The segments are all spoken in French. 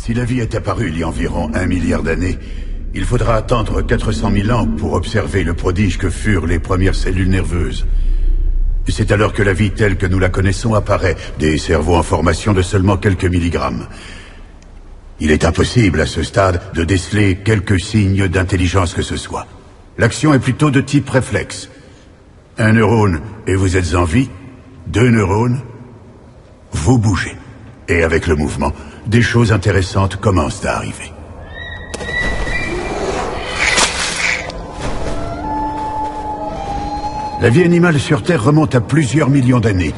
Si la vie est apparue il y a environ 1 milliard d'années, il faudra attendre 400 000 ans pour observer le prodige que furent les premières cellules nerveuses. C'est alors que la vie telle que nous la connaissons apparaît, des cerveaux en formation de seulement quelques milligrammes. Il est impossible à ce stade de déceler quelques signes d'intelligence que ce soit. L'action est plutôt de type réflexe. 1 neurone et vous êtes en vie, 2 neurones, vous bougez. Et avec le mouvement, des choses intéressantes commencent à arriver. La vie animale sur Terre remonte à plusieurs millions d'années.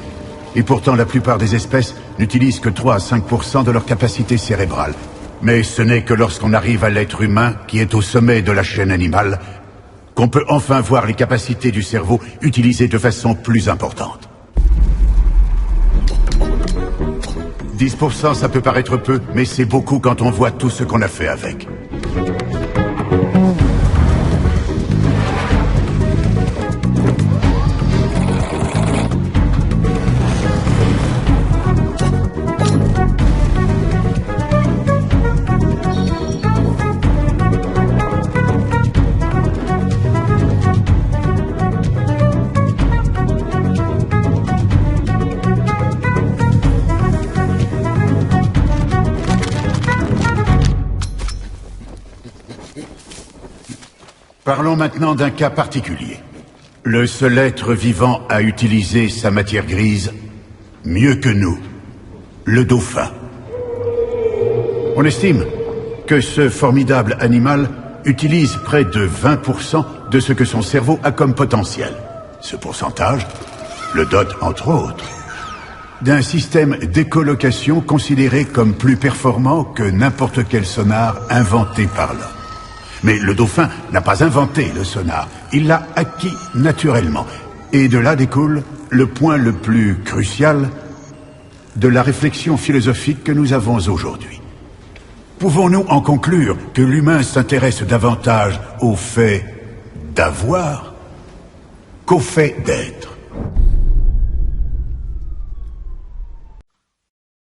Et pourtant, la plupart des espèces n'utilisent que 3 à 5% de leur capacité cérébrale. Mais ce n'est que lorsqu'on arrive à l'être humain, qui est au sommet de la chaîne animale, qu'on peut enfin voir les capacités du cerveau utilisées de façon plus importante. 10%, ça peut paraître peu, mais c'est beaucoup quand on voit tout ce qu'on a fait avec. Parlons maintenant d'un cas particulier. Le seul être vivant à utiliser sa matière grise mieux que nous, le dauphin. On estime que ce formidable animal utilise près de 20% de ce que son cerveau a comme potentiel. Ce pourcentage le dote, entre autres, d'un système d'écholocation considéré comme plus performant que n'importe quel sonar inventé par l'homme. Mais le dauphin n'a pas inventé le sonar, il l'a acquis naturellement. Et de là découle le point le plus crucial de la réflexion philosophique que nous avons aujourd'hui. Pouvons-nous en conclure que l'humain s'intéresse davantage au fait d'avoir qu'au fait d'être ?